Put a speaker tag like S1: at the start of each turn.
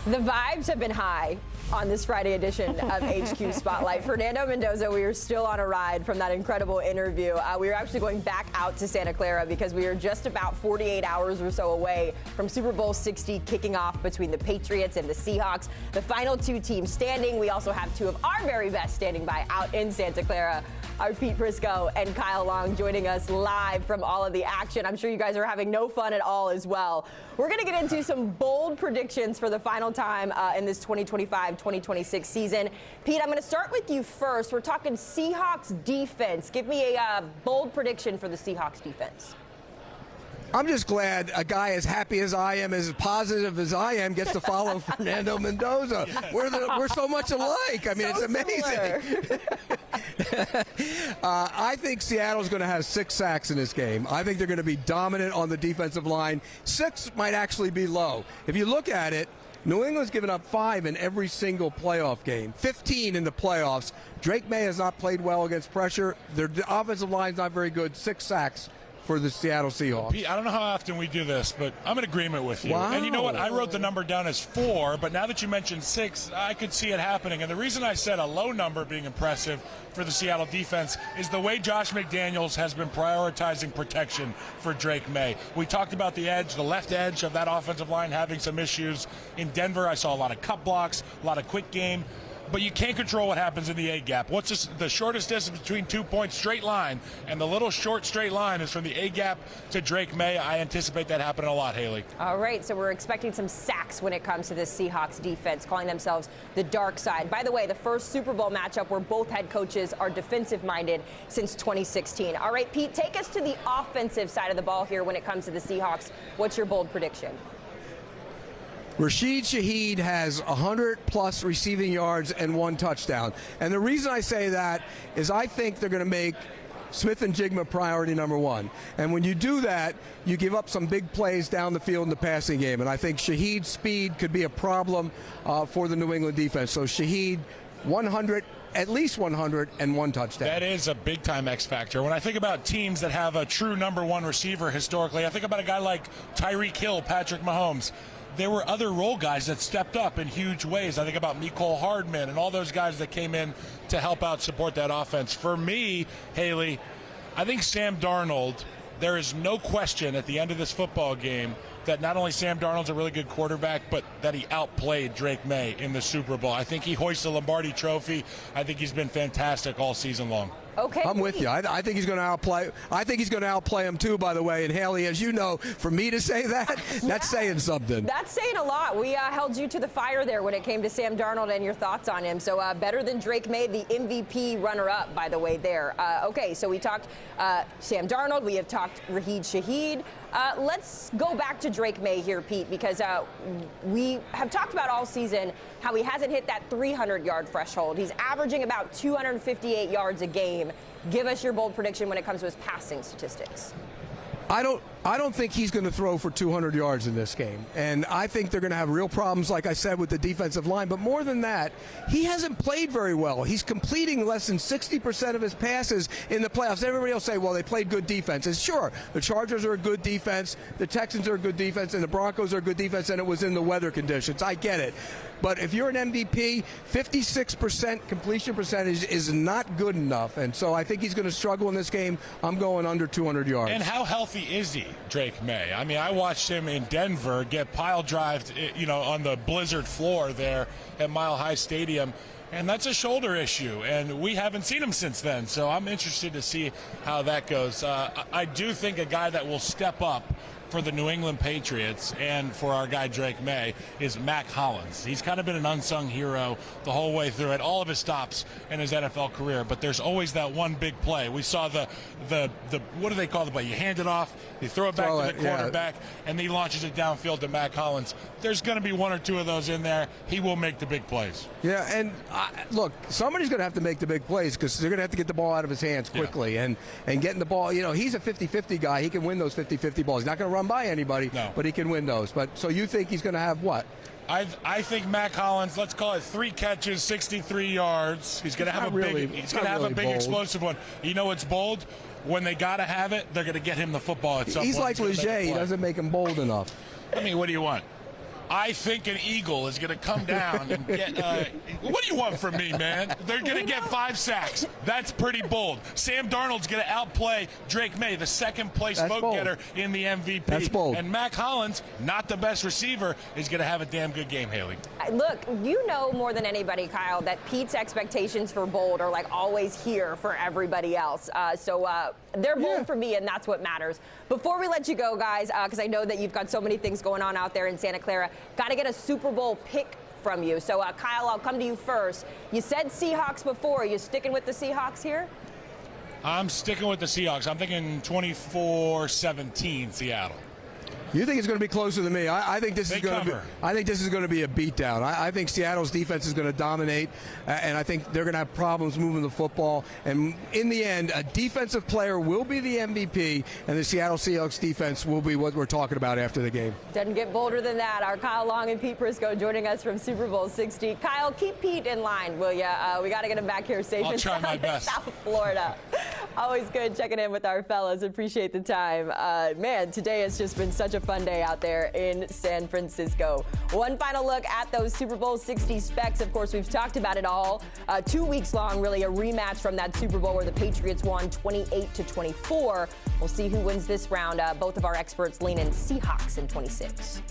S1: The vibes have been high on this Friday edition of HQ Spotlight. Fernando Mendoza, we are still on a ride from that incredible interview. We are actually going back out to Santa Clara because we are just about 48 hours or so away from Super Bowl 60 kicking off between the Patriots and the Seahawks. The final two teams standing. We also have two of our very best standing by out in Santa Clara. Our Pete Prisco and Kyle Long joining us live from all of the action. I'm sure you guys are having no fun at all as well. We're going to get into some bold predictions for the final time in this 2025-2026 season. Pete, I'm going to start with you first. We're talking Seahawks defense. Give me a bold prediction for the Seahawks defense.
S2: I'm just glad a guy as happy as I am, as positive as I am, gets to follow Fernando Mendoza. We're so much alike. I mean, so it's amazing. I think Seattle's going to have 6 sacks in this game. I think they're going to be dominant on the defensive line. 6 might actually be low. If you look at it, New England's given up 5 in every single playoff game, 15 in the playoffs. Drake Maye has not played well against pressure. Their offensive line's not very good. 6 sacks for the Seattle Seahawks.
S3: Pete, I don't know how often we do this, but I'm in agreement with you.
S2: Wow.
S3: And you know what? I wrote the number down as 4, but now that you mentioned 6, I could see it happening. And the reason I said a low number being impressive for the Seattle defense is the way Josh McDaniels has been prioritizing protection for Drake Maye. We talked about the edge, the left edge of that offensive line having some issues. In Denver, I saw a lot of cut blocks, a lot of quick game. But you can't control what happens in the A-gap. What's the shortest distance between 2 points? Straight line. And the little short straight line is from the A-gap to Drake Maye. I anticipate that happening a lot, Haley.
S1: All right, so we're expecting some sacks when it comes to this Seahawks defense, calling themselves the dark side. By the way, the first Super Bowl matchup where both head coaches are defensive-minded since 2016. All right, Pete, take us to the offensive side of the ball here when it comes to the Seahawks. What's your bold prediction?
S2: Rashid Shaheed has 100-plus receiving yards and 1 touchdown. And the reason I say that is I think they're going to make Smith and Jigma priority number 1. And when you do that, you give up some big plays down the field in the passing game. And I think Shaheed's speed could be a problem for the New England defense. So Shaheed, 100, at least 100 and 1 touchdown.
S3: That is a big-time X factor. When I think about teams that have a true number 1 receiver historically, I think about a guy like Tyreek Hill, Patrick Mahomes. There were other role guys that stepped up in huge ways. I think about Mecole Hardman and all those guys that came in to help out support that offense. For me, Haley, I think Sam Darnold, there is no question at the end of this football game that not only Sam Darnold's a really good quarterback, but that he outplayed Drake Maye in the Super Bowl. I think he hoists the Lombardi Trophy. I think he's been fantastic all season long.
S1: Okay,
S2: I'm with you. I think he's going to outplay. I think he's going to outplay him too. By the way, and Haley, as you know, for me to say that, that's saying something.
S1: That's saying a lot. We held you to the fire there when it came to Sam Darnold and your thoughts on him. So better than Drake Maye, the MVP runner-up, by the way. There. Okay, so we talked Sam Darnold. We have talked Rashid Shaheed. Let's go back to Drake Maye here, Pete, because we have talked about all season how he hasn't hit that 300-yard threshold. He's averaging about 258 yards a game. Give us your bold prediction when it comes to his passing statistics.
S2: I don't think he's going to throw for 200 yards in this game. And I think they're going to have real problems, like I said, with the defensive line. But more than that, he hasn't played very well. He's completing less than 60% of his passes in the playoffs. Everybody will say, well, they played good defense. And sure, the Chargers are a good defense, the Texans are a good defense, and the Broncos are a good defense, and it was in the weather conditions. I get it. But if you're an MVP, 56% completion percentage is not good enough. And so I think he's going to struggle in this game. I'm going under 200 yards.
S3: And how healthy is he, Drake Maye? I mean, I watched him in Denver get pile drived, on the blizzard floor there at Mile High Stadium. And that's a shoulder issue, and we haven't seen him since then. So I'm interested to see how that goes. I do think a guy that will step up for the New England Patriots and for our guy Drake Maye is Mac Hollins. He's kind of been an unsung hero the whole way through it, all of his stops in his NFL career, but there's always that one big play. We saw the what do they call the play? You hand it off, you throw it back to the quarterback, and he launches it downfield to Mac Hollins. There's going to be 1 or 2 of those in there. He will make the big plays.
S2: Yeah, and look, somebody's going to have to make the big plays because they're going to have to get the ball out of his hands quickly and getting the ball. He's a 50-50 guy. He can win those 50-50 balls. He's not going to run by anybody, but he can win those. But so you think he's going to have what?
S3: I think Mac Hollins, let's call it 3 catches, 63 yards. He's going to have a big explosive one. You know what's bold? When they got to have it, they're going to get him the football at some point.
S2: He's like Leger. He doesn't make him bold enough.
S3: I mean, what do you want? I think an Eagle is going to come down and get. What do you want from me, man? They're going to get 5 sacks. That's pretty bold. Sam Darnold's going to outplay Drake Maye, the second-place vote getter in the MVP.
S2: That's bold.
S3: And Mac Hollins, not the best receiver, is going to have a damn good game, Haley.
S1: Look, you know more than anybody, Kyle, that Pete's expectations for bold are like always here for everybody else. So they're bold for me, and that's what matters. Before we let you go, guys, because I know that you've got so many things going on out there in Santa Clara, got to get a Super Bowl pick from you. So, Kyle, I'll come to you first. You said Seahawks before. Are you sticking with the Seahawks here?
S3: I'm sticking with the Seahawks. I'm thinking 24-17 Seattle.
S2: You think it's going to be closer than me? I think this is going to be. I think this is going to be a beatdown. I think Seattle's defense is going to dominate, and I think they're going to have problems moving the football. And in the end, a defensive player will be the MVP, and the Seattle Seahawks defense will be what we're talking about after the game.
S1: Doesn't get bolder than that. Our Kyle Long and Pete Prisco joining us from Super Bowl 60. Kyle, keep Pete in line, will ya? We got to get him back here safe
S3: I'll
S1: and
S3: try my
S1: sound in
S3: best.
S1: South Florida. Always good checking in with our fellas. Appreciate the time. Man, today has just been such a fun day out there in San Francisco. One final look at those Super Bowl 60 specs. Of course, we've talked about it all. 2 weeks long, really a rematch from that Super Bowl where the Patriots won 28-24. We'll see who wins this round. Both of our experts lean in Seahawks in 26.